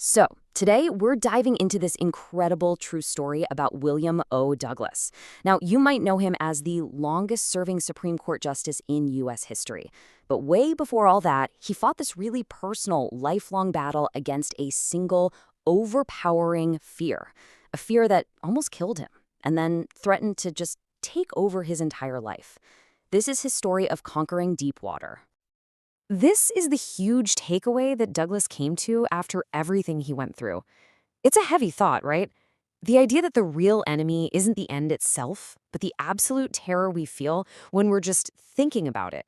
So, today we're diving into this incredible true story about William O. Douglas. Now, you might know him as the longest serving Supreme Court justice in U.S. history. But way before all that, he fought this really personal, lifelong battle against a single, overpowering fear. A fear that almost killed him, and then threatened to just take over his entire life. This is his story of conquering deep water. This is the huge takeaway that Douglas came to after everything he went through. It's a heavy thought, right? The idea that the real enemy isn't the end itself, but the absolute terror we feel when we're just thinking about it.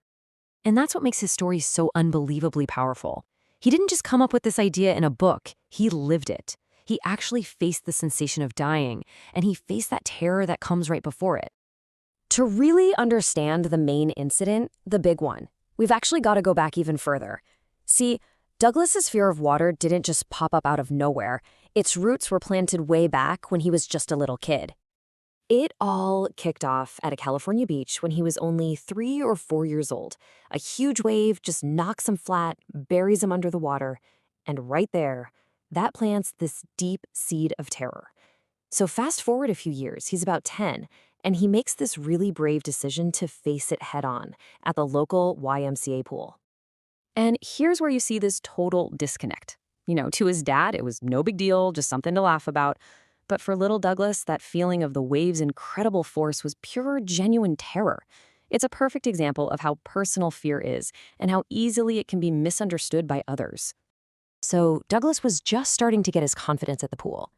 And that's what makes his story so unbelievably powerful. He didn't just come up with this idea in a book, he lived it. He actually faced the sensation of dying, and he faced that terror that comes right before it. To really understand the main incident, the big one, we've actually got to go back even further. See, Douglas's fear of water didn't just pop up out of nowhere. Its roots were planted way back when he was just a little kid. It all kicked off at a California beach when he was only 3 or 4 years old. A huge wave just knocks him flat, buries him under the water, and right there, that plants this deep seed of terror. So fast forward a few years, he's about 10, and he makes this really brave decision to face it head on at the local YMCA pool. And here's where you see this total disconnect. To his dad, it was no big deal, just something to laugh about. But for little Douglas, that feeling of the wave's incredible force was pure, genuine terror. It's a perfect example of how personal fear is and how easily it can be misunderstood by others. So Douglas was just starting to get his confidence at the pool,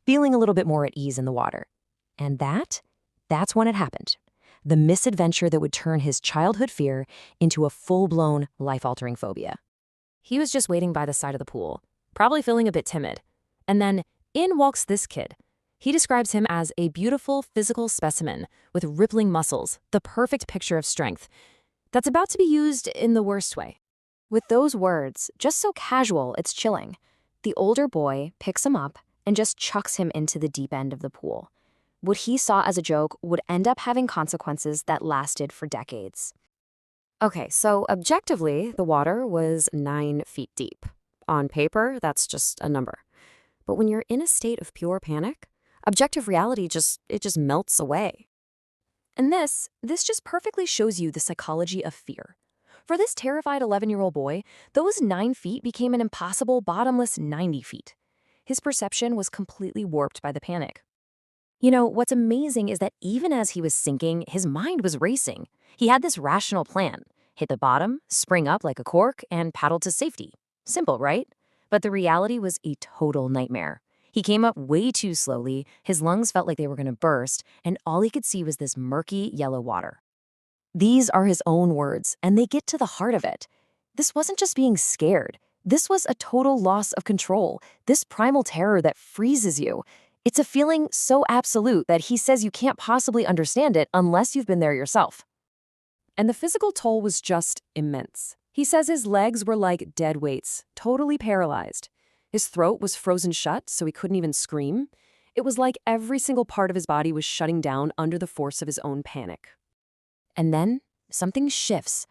feeling a little bit more at ease in the water. And that's when it happened. The misadventure that would turn his childhood fear into a full-blown, life-altering phobia. He was just waiting by the side of the pool, probably feeling a bit timid. And then in walks this kid. He describes him as a beautiful physical specimen with rippling muscles, the perfect picture of strength. That's about to be used in the worst way. With those words, just so casual, it's chilling. The older boy picks him up and just chucks him into the deep end of the pool. What he saw as a joke would end up having consequences that lasted for decades. Okay, so objectively, the water was 9 feet deep. On paper, that's just a number. But when you're in a state of pure panic, objective reality just melts away. And this just perfectly shows you the psychology of fear. For this terrified 11-year-old boy, those 9 feet became an impossible, bottomless 90 feet. His perception was completely warped by the panic. What's amazing is that even as he was sinking, his mind was racing. He had this rational plan: hit the bottom, spring up like a cork, and paddle to safety. Simple, right? But the reality was a total nightmare. He came up way too slowly, his lungs felt like they were going to burst, and all he could see was this murky yellow water. These are his own words, and they get to the heart of it. This wasn't just being scared. This was a total loss of control, this primal terror that freezes you. It's a feeling so absolute that he says you can't possibly understand it unless you've been there yourself. And the physical toll was just immense. He says his legs were like dead weights, totally paralyzed. His throat was frozen shut, so he couldn't even scream. It was like every single part of his body was shutting down under the force of his own panic. And then something shifts.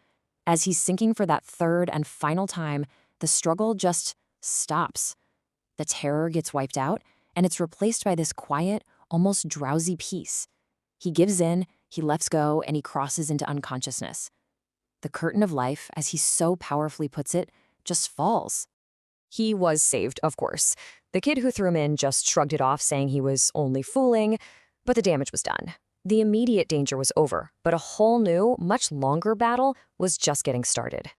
As he's sinking for that third and final time, the struggle just stops. The terror gets wiped out, and it's replaced by this quiet, almost drowsy peace. He gives in, he lets go, and he crosses into unconsciousness. The curtain of life, as he so powerfully puts it, just falls. He was saved, of course. The kid who threw him in just shrugged it off, saying he was only fooling, but the damage was done. The immediate danger was over, but a whole new, much longer battle was just getting started.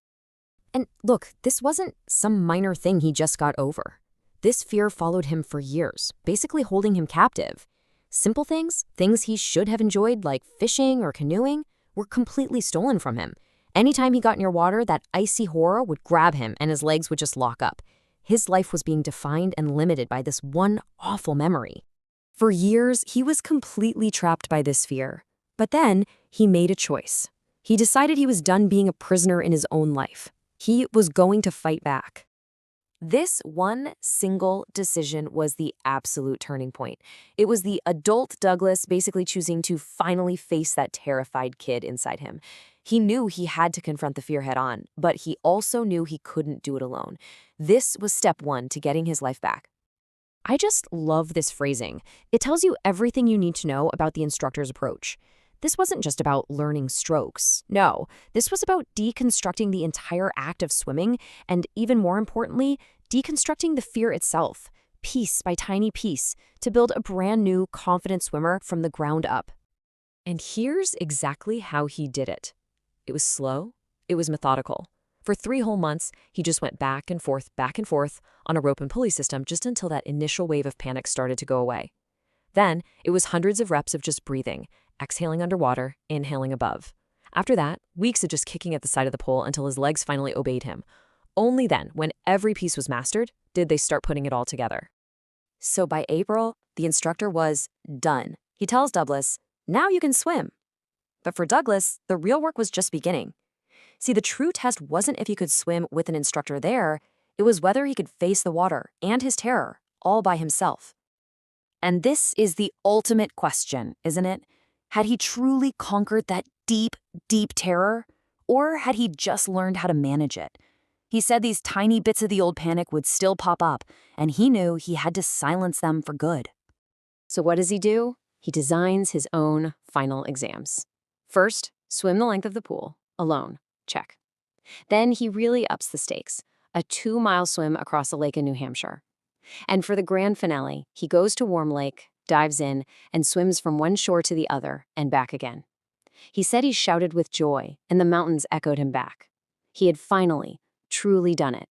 And look, this wasn't some minor thing he just got over. This fear followed him for years, basically holding him captive. Simple things he should have enjoyed like fishing or canoeing, were completely stolen from him. Anytime he got near water, that icy horror would grab him and his legs would just lock up. His life was being defined and limited by this one awful memory. For years, he was completely trapped by this fear. But then, he made a choice. He decided he was done being a prisoner in his own life. He was going to fight back. This one single decision was the absolute turning point. It was the adult Douglas basically choosing to finally face that terrified kid inside him. He knew he had to confront the fear head on, but he also knew he couldn't do it alone. This was step one to getting his life back. I just love this phrasing. It tells you everything you need to know about the instructor's approach. This wasn't just about learning strokes. No, this was about deconstructing the entire act of swimming and, even more importantly, deconstructing the fear itself, piece by tiny piece, to build a brand new, confident swimmer from the ground up. And here's exactly how he did it. It was slow, it was methodical. For 3 whole months, he just went back and forth on a rope and pulley system just until that initial wave of panic started to go away. Then, it was hundreds of reps of just breathing, exhaling underwater, inhaling above. After that, weeks of just kicking at the side of the pole until his legs finally obeyed him. Only then, when every piece was mastered, did they start putting it all together. So by April, the instructor was done. He tells Douglas, "Now you can swim." But for Douglas, the real work was just beginning. See, the true test wasn't if he could swim with an instructor there, it was whether he could face the water and his terror all by himself. And this is the ultimate question, isn't it? Had he truly conquered that deep, deep terror? Or had he just learned how to manage it? He said these tiny bits of the old panic would still pop up, and he knew he had to silence them for good. So what does he do? He designs his own final exams. First, swim the length of the pool, alone. Check. Then he really ups the stakes, a 2-mile swim across a lake in New Hampshire. And for the grand finale, he goes to Warm Lake, dives in, and swims from one shore to the other and back again. He said he shouted with joy, and the mountains echoed him back. He had finally, truly done it.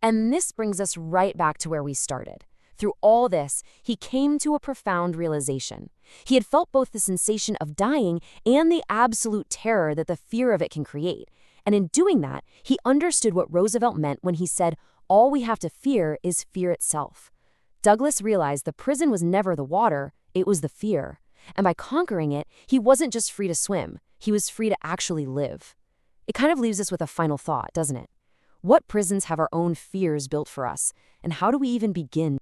And this brings us right back to where we started. Through all this, he came to a profound realization. He had felt both the sensation of dying and the absolute terror that the fear of it can create. And in doing that, he understood what Roosevelt meant when he said, "All we have to fear is fear itself." Douglas realized the prison was never the water, it was the fear. And by conquering it, he wasn't just free to swim, he was free to actually live. It kind of leaves us with a final thought, doesn't it? What prisons have our own fears built for us, and how do we even begin